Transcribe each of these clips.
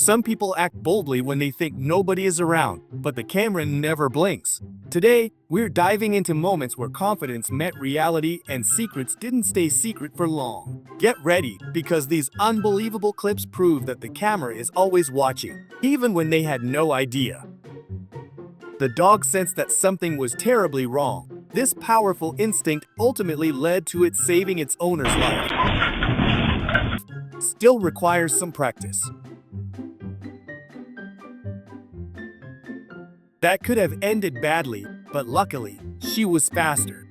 Some people act boldly when they think nobody is around, but the camera never blinks. Today, we're diving into moments where confidence met reality and secrets didn't stay secret for long. Get ready, because these unbelievable clips prove that the camera is always watching, even when they had no idea. The dog sensed that something was terribly wrong. This powerful instinct ultimately led to it saving its owner's life. Still requires some practice. That could have ended badly, but luckily, she was faster.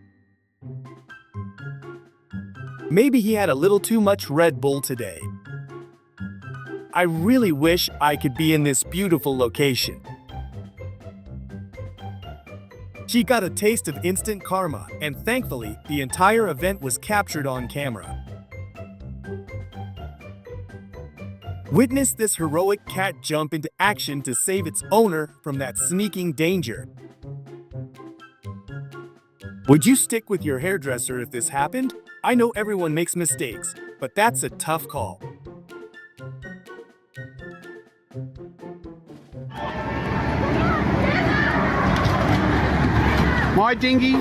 Maybe he had a little too much Red Bull today. I really wish I could be in this beautiful location. She got a taste of instant karma, and thankfully, the entire event was captured on camera. Witness this heroic cat jump into action to save its owner from that sneaking danger. Would you stick with your hairdresser if this happened? I know everyone makes mistakes, but that's a tough call. My dinghy.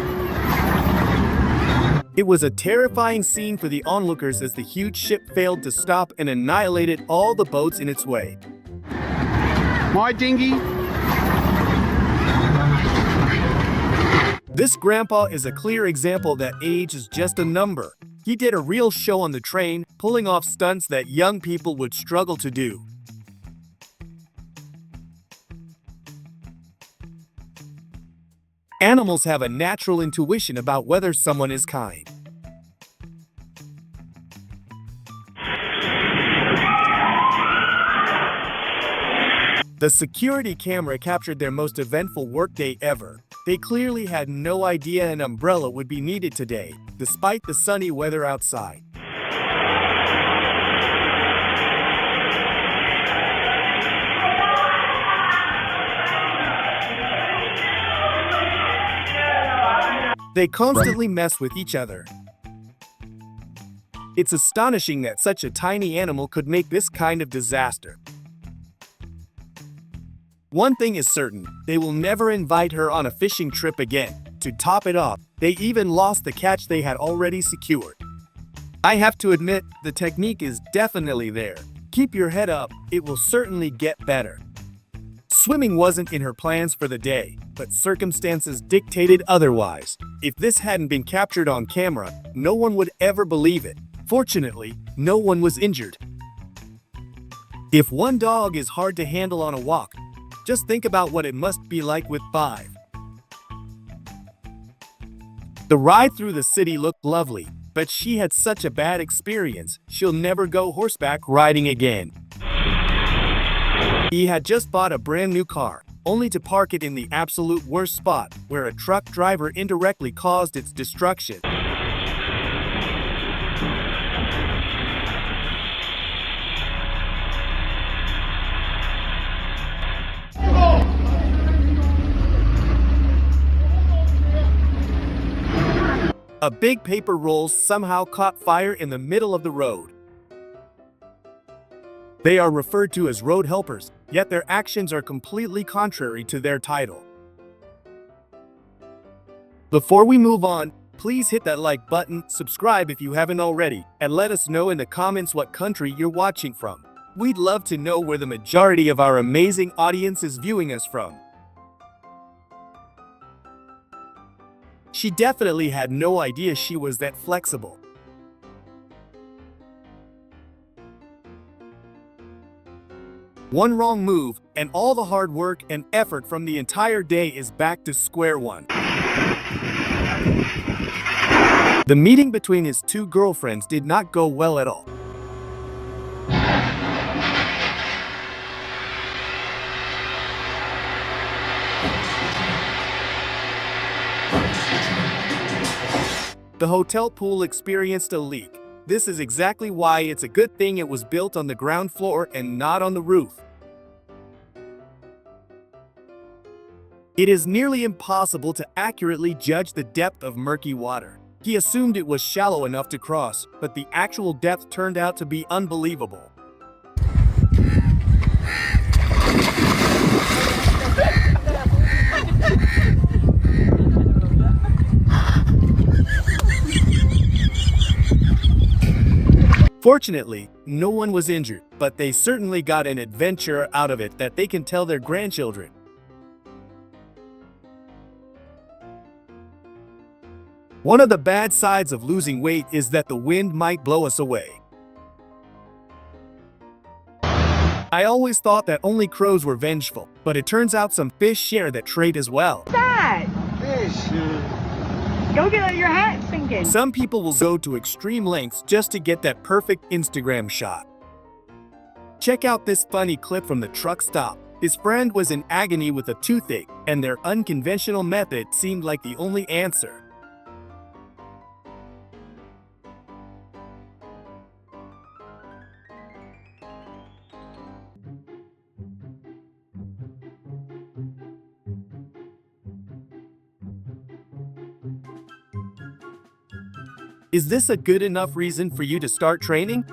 It was a terrifying scene for the onlookers as the huge ship failed to stop and annihilated all the boats in its way. My dinghy. This grandpa is a clear example that age is just a number. He did a real show on the train, pulling off stunts that young people would struggle to do. Animals have a natural intuition about whether someone is kind. The security camera captured their most eventful workday ever. They clearly had no idea an umbrella would be needed today, despite the sunny weather outside. They constantly mess with each other. It's astonishing that such a tiny animal could make this kind of disaster. One thing is certain, they will never invite her on a fishing trip again. To top it off, they even lost the catch they had already secured. I have to admit, the technique is definitely there. Keep your head up, it will certainly get better. Swimming wasn't in her plans for the day, but circumstances dictated otherwise. If this hadn't been captured on camera, no one would ever believe it. Fortunately, no one was injured. If one dog is hard to handle on a walk, just think about what it must be like with 5. The ride through the city looked lovely, but she had such a bad experience, she'll never go horseback riding again. He had just bought a brand new car, only to park it in the absolute worst spot, where a truck driver indirectly caused its destruction. A big paper roll somehow caught fire in the middle of the road. They are referred to as road helpers, yet their actions are completely contrary to their title. Before we move on, please hit that like button, subscribe if you haven't already, and let us know in the comments what country you're watching from. We'd love to know where the majority of our amazing audience is viewing us from. She definitely had no idea she was that flexible. One wrong move, and all the hard work and effort from the entire day is back to square one. The meeting between his 2 girlfriends did not go well at all. The hotel pool experienced a leak. This is exactly why it's a good thing it was built on the ground floor and not on the roof. It is nearly impossible to accurately judge the depth of murky water. He assumed it was shallow enough to cross, but the actual depth turned out to be unbelievable. Fortunately, no one was injured, but they certainly got an adventure out of it that they can tell their grandchildren. One of the bad sides of losing weight is that the wind might blow us away. I always thought that only crows were vengeful, but it turns out some fish share that trait as well. What's that? Go get your hat sinking. Some people will go to extreme lengths just to get that perfect Instagram shot. Check out this funny clip from the truck stop. His friend was in agony with a toothache, and their unconventional method seemed like the only answer. Is this a good enough reason for you to start training?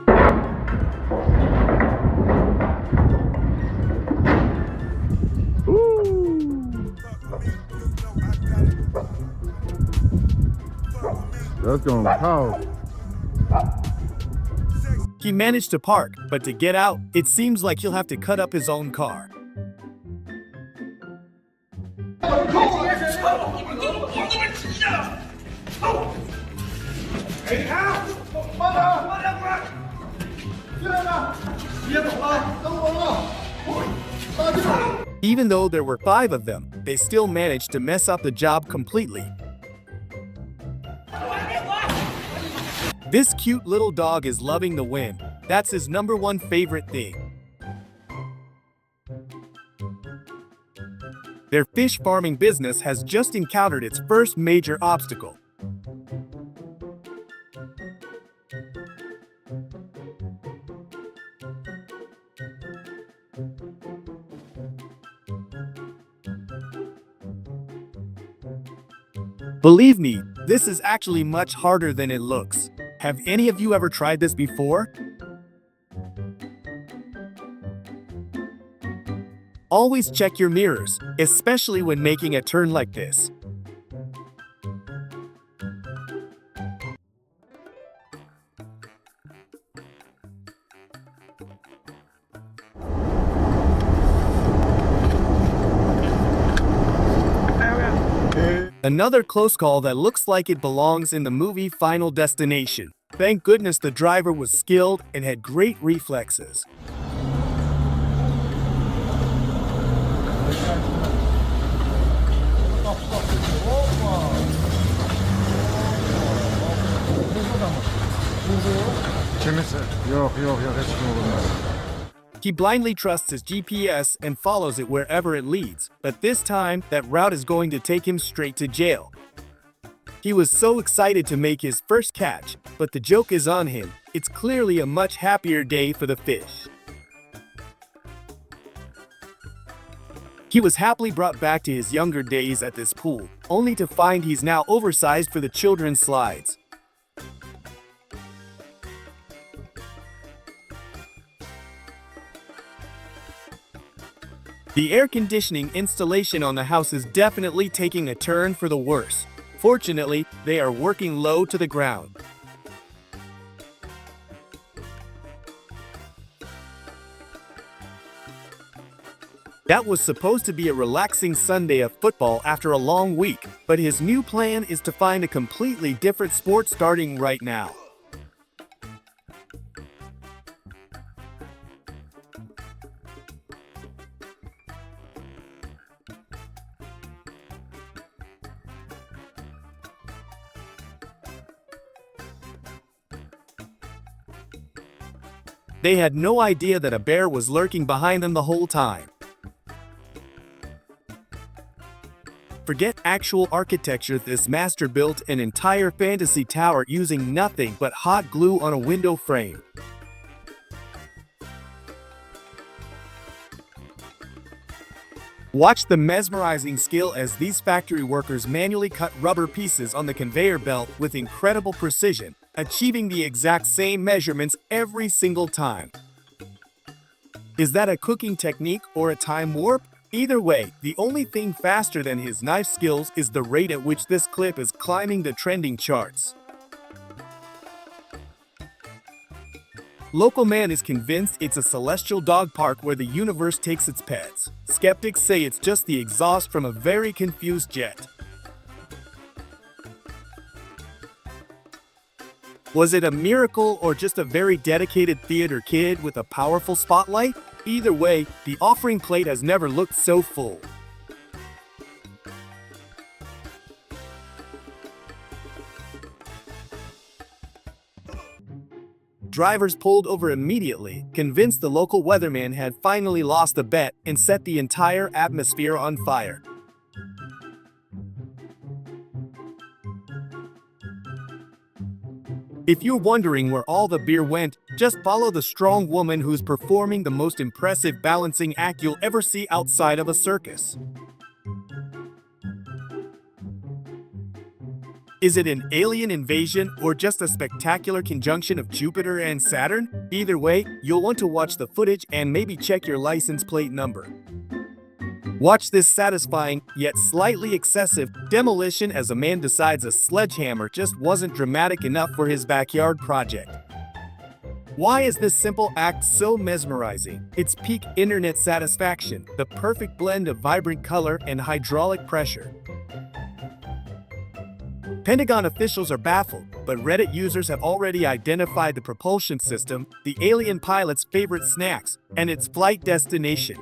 That's gonna cause. He managed to park, but to get out, it seems like he'll have to cut up his own car. Even though there were 5 of them, they still managed to mess up the job completely. This cute little dog is loving the win. That's his #1 favorite thing. Their fish farming business has just encountered its first major obstacle. Believe me, this is actually much harder than it looks. Have any of you ever tried this before? Always check your mirrors, especially when making a turn like this. Another close call that looks like it belongs in the movie Final Destination. Thank goodness the driver was skilled and had great reflexes. He blindly trusts his GPS and follows it wherever it leads, but this time, that route is going to take him straight to jail. He was so excited to make his first catch, but the joke is on him. It's clearly a much happier day for the fish. He was happily brought back to his younger days at this pool, only to find he's now oversized for the children's slides. The air conditioning installation on the house is definitely taking a turn for the worse. Fortunately, they are working low to the ground. That was supposed to be a relaxing Sunday of football after a long week, but his new plan is to find a completely different sport starting right now. They had no idea that a bear was lurking behind them the whole time. Forget actual architecture, this master built an entire fantasy tower using nothing but hot glue on a window frame. Watch the mesmerizing skill as these factory workers manually cut rubber pieces on the conveyor belt with incredible precision, achieving the exact same measurements every single time. Is that a cooking technique or a time warp? Either way, the only thing faster than his knife skills is the rate at which this clip is climbing the trending charts. Local man is convinced it's a celestial dog park where the universe takes its pets. Skeptics say it's just the exhaust from a very confused jet. Was it a miracle or just a very dedicated theater kid with a powerful spotlight? Either way, the offering plate has never looked so full. Drivers pulled over immediately, convinced the local weatherman had finally lost the bet and set the entire atmosphere on fire. If you're wondering where all the beer went, just follow the strong woman who's performing the most impressive balancing act you'll ever see outside of a circus. Is it an alien invasion or just a spectacular conjunction of Jupiter and Saturn? Either way, you'll want to watch the footage and maybe check your license plate number. Watch this satisfying, yet slightly excessive, demolition as a man decides a sledgehammer just wasn't dramatic enough for his backyard project. Why is this simple act so mesmerizing? It's peak internet satisfaction, the perfect blend of vibrant color and hydraulic pressure. Pentagon officials are baffled, but Reddit users have already identified the propulsion system, the alien pilot's favorite snacks, and its flight destination.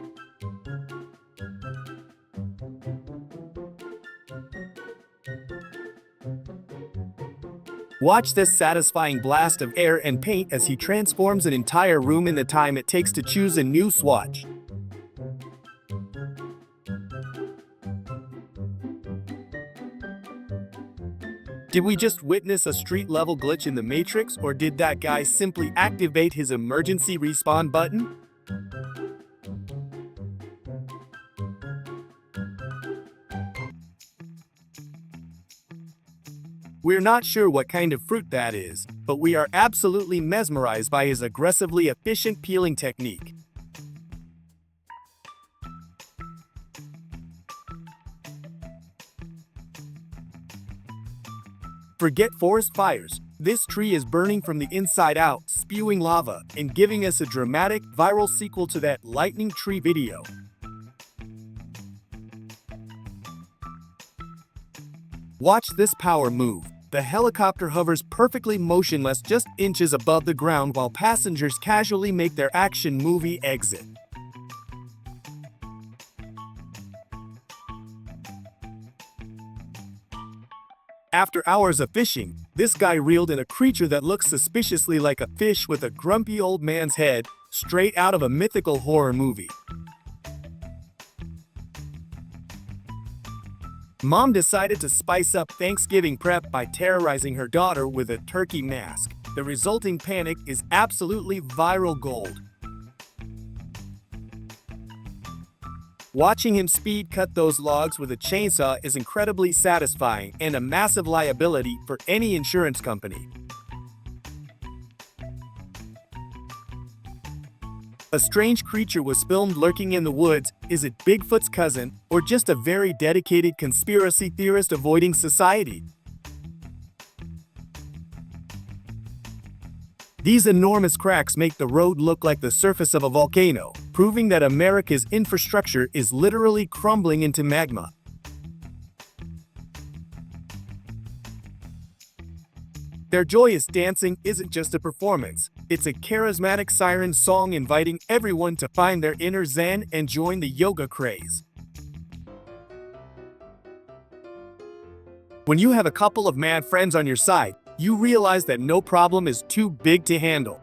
Watch this satisfying blast of air and paint as he transforms an entire room in the time it takes to choose a new swatch. Did we just witness a street-level glitch in the Matrix, or did that guy simply activate his emergency respawn button? We're not sure what kind of fruit that is, but we are absolutely mesmerized by his aggressively efficient peeling technique. Forget forest fires. This tree is burning from the inside out, spewing lava, and giving us a dramatic, viral sequel to that lightning tree video. Watch this power move. The helicopter hovers perfectly motionless just inches above the ground while passengers casually make their action movie exit. After hours of fishing, this guy reeled in a creature that looks suspiciously like a fish with a grumpy old man's head, straight out of a mythical horror movie. Mom decided to spice up Thanksgiving prep by terrorizing her daughter with a turkey mask. The resulting panic is absolutely viral gold. Watching him speed cut those logs with a chainsaw is incredibly satisfying and a massive liability for any insurance company. A strange creature was filmed lurking in the woods. Is it Bigfoot's cousin, or just a very dedicated conspiracy theorist avoiding society? These enormous cracks make the road look like the surface of a volcano, proving that America's infrastructure is literally crumbling into magma. Their joyous dancing isn't just a performance, it's a charismatic siren song inviting everyone to find their inner zen and join the yoga craze. When you have a couple of mad friends on your side, you realize that no problem is too big to handle.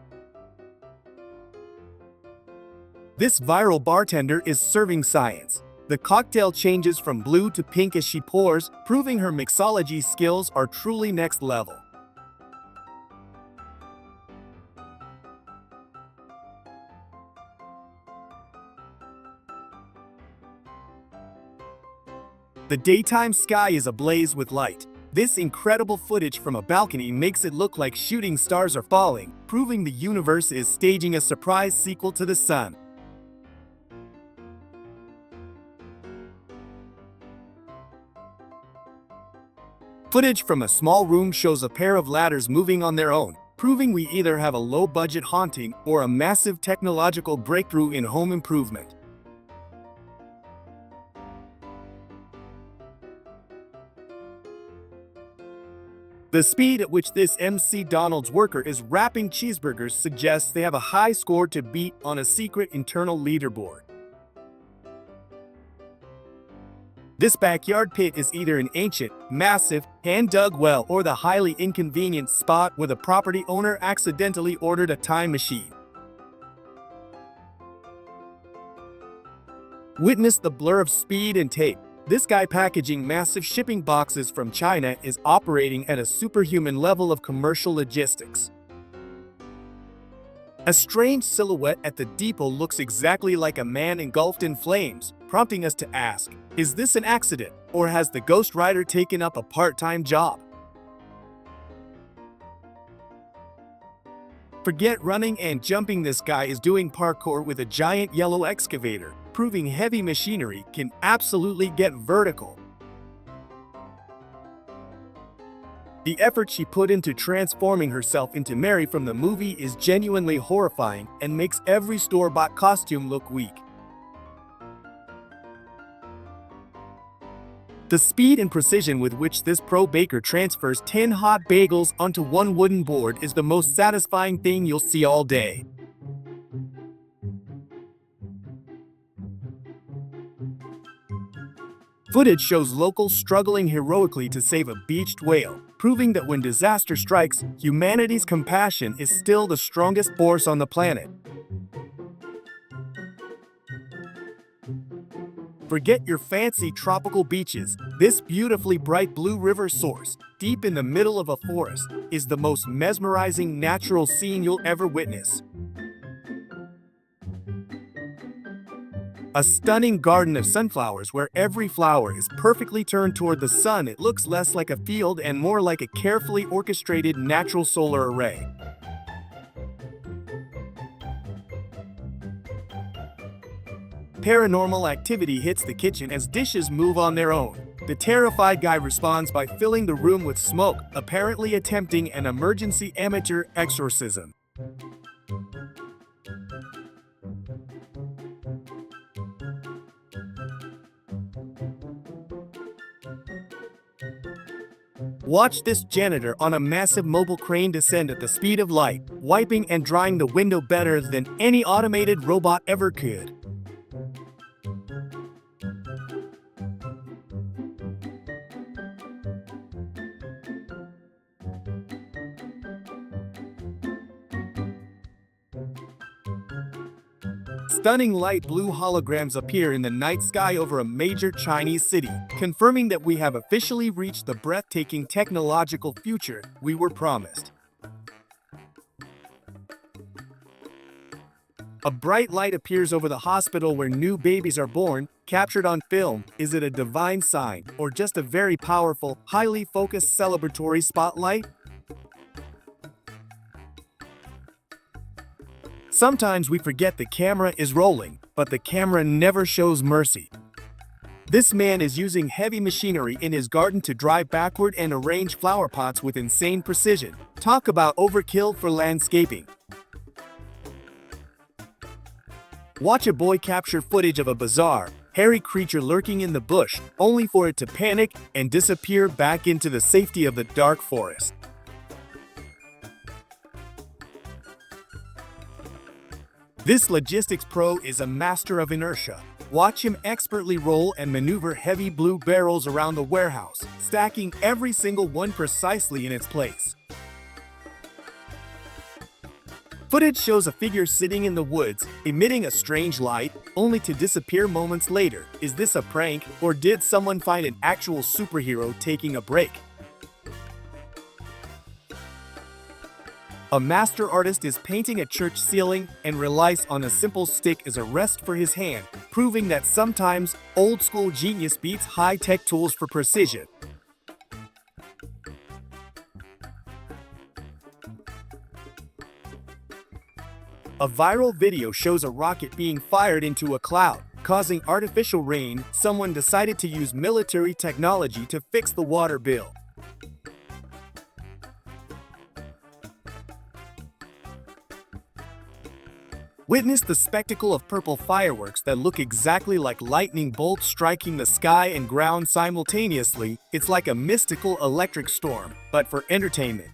This viral bartender is serving science. The cocktail changes from blue to pink as she pours, proving her mixology skills are truly next level. The daytime sky is ablaze with light. This incredible footage from a balcony makes it look like shooting stars are falling, proving the universe is staging a surprise sequel to the sun. Footage from a small room shows a pair of ladders moving on their own, proving we either have a low-budget haunting or a massive technological breakthrough in home improvement. The speed at which this McDonald's worker is wrapping cheeseburgers suggests they have a high score to beat on a secret internal leaderboard. This backyard pit is either an ancient, massive, hand-dug well or the highly inconvenient spot where the property owner accidentally ordered a time machine. Witness the blur of speed and tape. This guy packaging massive shipping boxes from China is operating at a superhuman level of commercial logistics. A strange silhouette at the depot looks exactly like a man engulfed in flames, prompting us to ask, is this an accident, or has the Ghost Rider taken up a part-time job? Forget running and jumping, this guy is doing parkour with a giant yellow excavator, proving heavy machinery can absolutely get vertical. The effort she put into transforming herself into Mary from the movie is genuinely horrifying and makes every store-bought costume look weak. The speed and precision with which this pro baker transfers 10 hot bagels onto one wooden board is the most satisfying thing you'll see all day. Footage shows locals struggling heroically to save a beached whale, proving that when disaster strikes, humanity's compassion is still the strongest force on the planet. Forget your fancy tropical beaches. This beautifully bright blue river source, deep in the middle of a forest, is the most mesmerizing natural scene you'll ever witness. A stunning garden of sunflowers where every flower is perfectly turned toward the sun. It looks less like a field and more like a carefully orchestrated natural solar array. Paranormal activity hits the kitchen as dishes move on their own. The terrified guy responds by filling the room with smoke, apparently attempting an emergency amateur exorcism. Watch this janitor on a massive mobile crane descend at the speed of light, wiping and drying the window better than any automated robot ever could. Stunning light blue holograms appear in the night sky over a major Chinese city, confirming that we have officially reached the breathtaking technological future we were promised. A bright light appears over the hospital where new babies are born, captured on film. Is it a divine sign, or just a very powerful, highly focused celebratory spotlight? Sometimes we forget the camera is rolling, but the camera never shows mercy. This man is using heavy machinery in his garden to drive backward and arrange flower pots with insane precision. Talk about overkill for landscaping. Watch a boy capture footage of a bizarre, hairy creature lurking in the bush, only for it to panic and disappear back into the safety of the dark forest. This logistics pro is a master of inertia. Watch him expertly roll and maneuver heavy blue barrels around the warehouse, stacking every single one precisely in its place. Footage shows a figure sitting in the woods, emitting a strange light, only to disappear moments later. Is this a prank, or did someone find an actual superhero taking a break? A master artist is painting a church ceiling and relies on a simple stick as a rest for his hand, proving that sometimes old-school genius beats high-tech tools for precision. A viral video shows a rocket being fired into a cloud, causing artificial rain. Someone decided to use military technology to fix the water bill. Witness the spectacle of purple fireworks that look exactly like lightning bolts striking the sky and ground simultaneously. It's like a mystical electric storm, but for entertainment.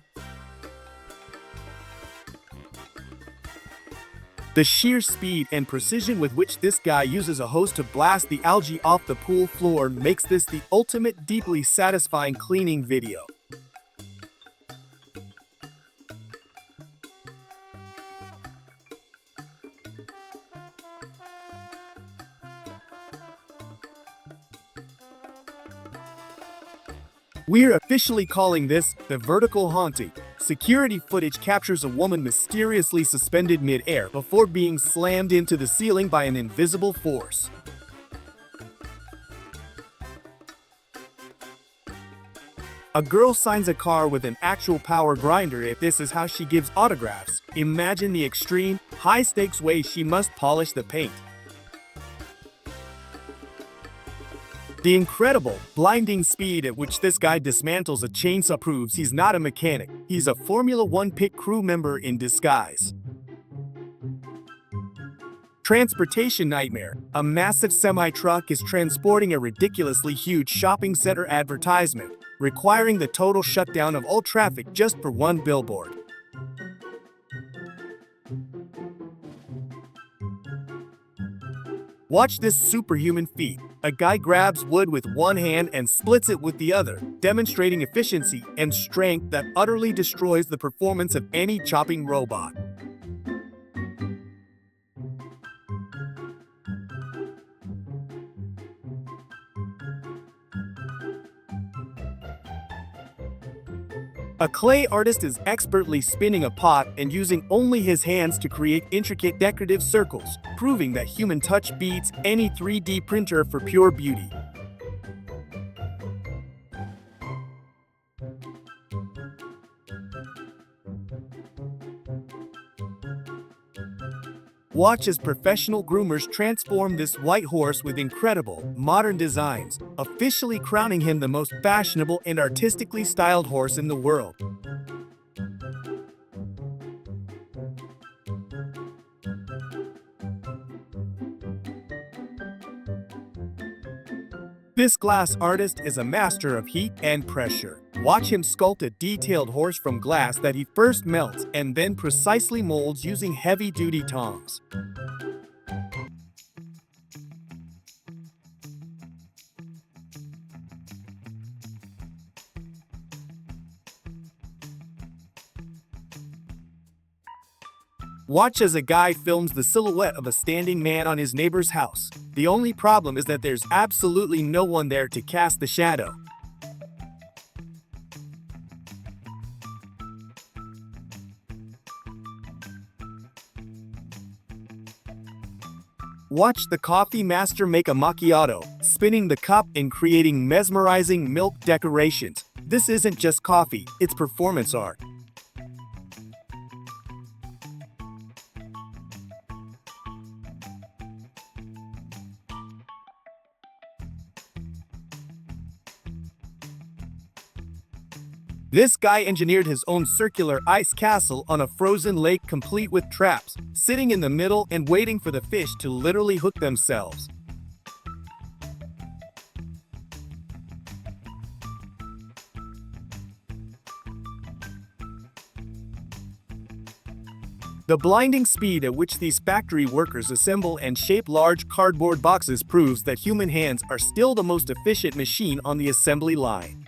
The sheer speed and precision with which this guy uses a hose to blast the algae off the pool floor makes this the ultimate deeply satisfying cleaning video. We're officially calling this the vertical haunting. Security footage captures a woman mysteriously suspended mid-air before being slammed into the ceiling by an invisible force. A girl signs a car with an actual power grinder if this is how she gives autographs. Imagine the extreme, high-stakes way she must polish the paint. The incredible, blinding speed at which this guy dismantles a chainsaw proves he's not a mechanic. He's a Formula One pit crew member in disguise. Transportation nightmare. A massive semi-truck is transporting a ridiculously huge shopping center advertisement, requiring the total shutdown of all traffic just for one billboard. Watch this superhuman feat. A guy grabs wood with one hand and splits it with the other, demonstrating efficiency and strength that utterly destroys the performance of any chopping robot. A clay artist is expertly spinning a pot and using only his hands to create intricate decorative circles, proving that human touch beats any 3D printer for pure beauty. Watch as professional groomers transform this white horse with incredible, modern designs, officially crowning him the most fashionable and artistically styled horse in the world. This glass artist is a master of heat and pressure. Watch him sculpt a detailed horse from glass that he first melts and then precisely molds using heavy-duty tongs. Watch as a guy films the silhouette of a standing man on his neighbor's house. The only problem is that there's absolutely no one there to cast the shadow. Watch the coffee master make a macchiato, spinning the cup and creating mesmerizing milk decorations. This isn't just coffee, it's performance art. This guy engineered his own circular ice castle on a frozen lake complete with traps, sitting in the middle and waiting for the fish to literally hook themselves. The blinding speed at which these factory workers assemble and shape large cardboard boxes proves that human hands are still the most efficient machine on the assembly line.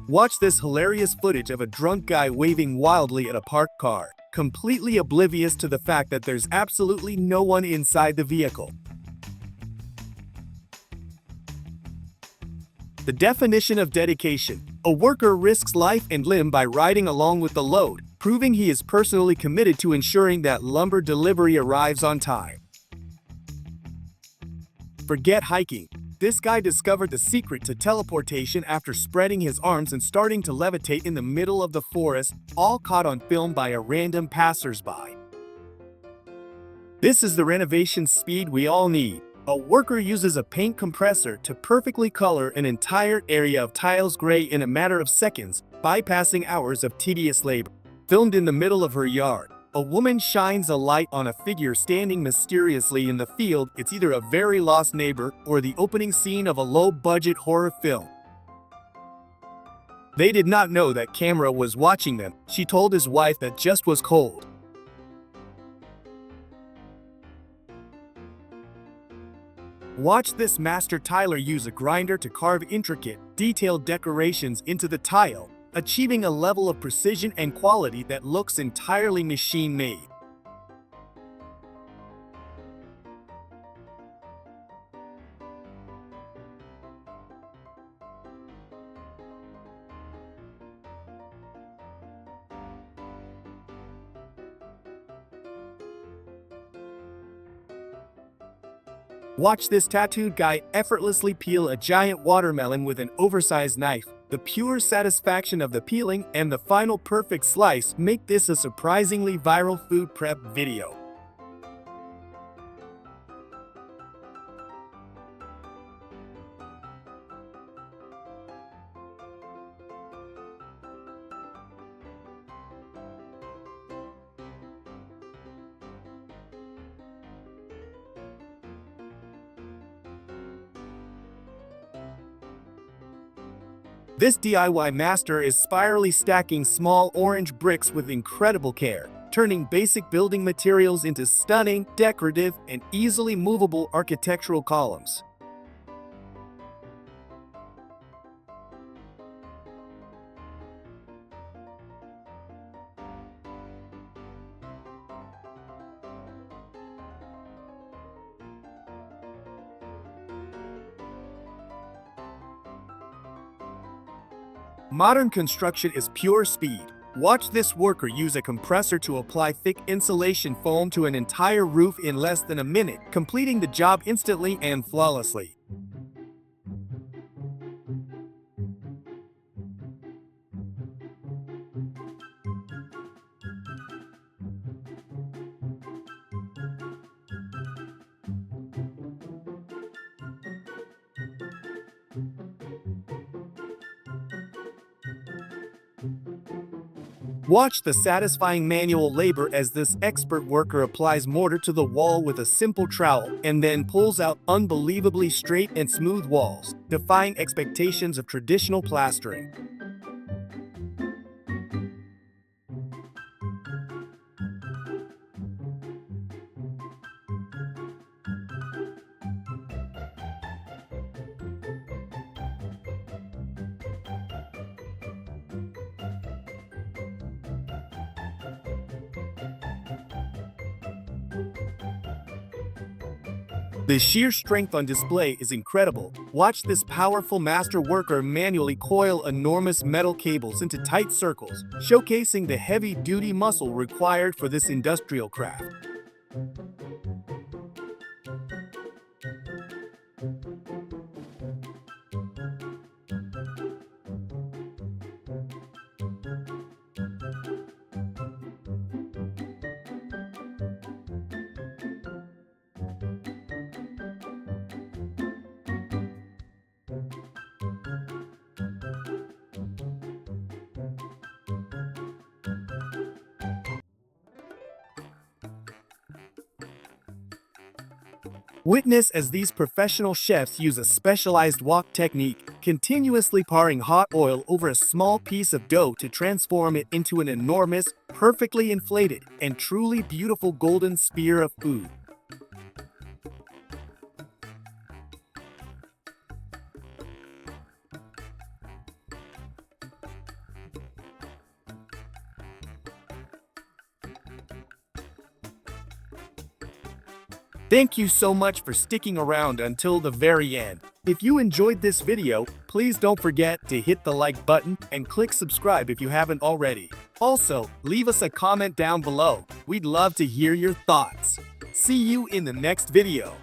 Watch this hilarious footage of a drunk guy waving wildly at a parked car, completely oblivious to the fact that there's absolutely no one inside the vehicle. The definition of dedication. A worker risks life and limb by riding along with the load, proving he is personally committed to ensuring that lumber delivery arrives on time. Forget hiking. This guy discovered the secret to teleportation after spreading his arms and starting to levitate in the middle of the forest, all caught on film by a random passersby. This is the renovation speed we all need. A worker uses a paint compressor to perfectly color an entire area of tiles gray in a matter of seconds, bypassing hours of tedious labor. Filmed in the middle of her yard, a woman shines a light on a figure standing mysteriously in the field. It's either a very lost neighbor or the opening scene of a low-budget horror film. They did not know that camera was watching them. She told his wife that just was cold. Watch this master tiler use a grinder to carve intricate, detailed decorations into the tile, achieving a level of precision and quality that looks entirely machine-made. Watch this tattooed guy effortlessly peel a giant watermelon with an oversized knife. The pure satisfaction of the peeling and the final perfect slice make this a surprisingly viral food prep video. This DIY master is spirally stacking small orange bricks with incredible care, turning basic building materials into stunning, decorative, and easily movable architectural columns. Modern construction is pure speed. Watch this worker use a compressor to apply thick insulation foam to an entire roof in less than a minute, completing the job instantly and flawlessly. Watch the satisfying manual labor as this expert worker applies mortar to the wall with a simple trowel and then pulls out unbelievably straight and smooth walls, defying expectations of traditional plastering. The sheer strength on display is incredible. Watch this powerful master worker manually coil enormous metal cables into tight circles, showcasing the heavy-duty muscle required for this industrial craft. Witness as these professional chefs use a specialized wok technique, continuously pouring hot oil over a small piece of dough to transform it into an enormous, perfectly inflated, and truly beautiful golden spear of food. Thank you so much for sticking around until the very end. If you enjoyed this video, please don't forget to hit the like button and click subscribe if you haven't already. Also, leave us a comment down below. We'd love to hear your thoughts. See you in the next video.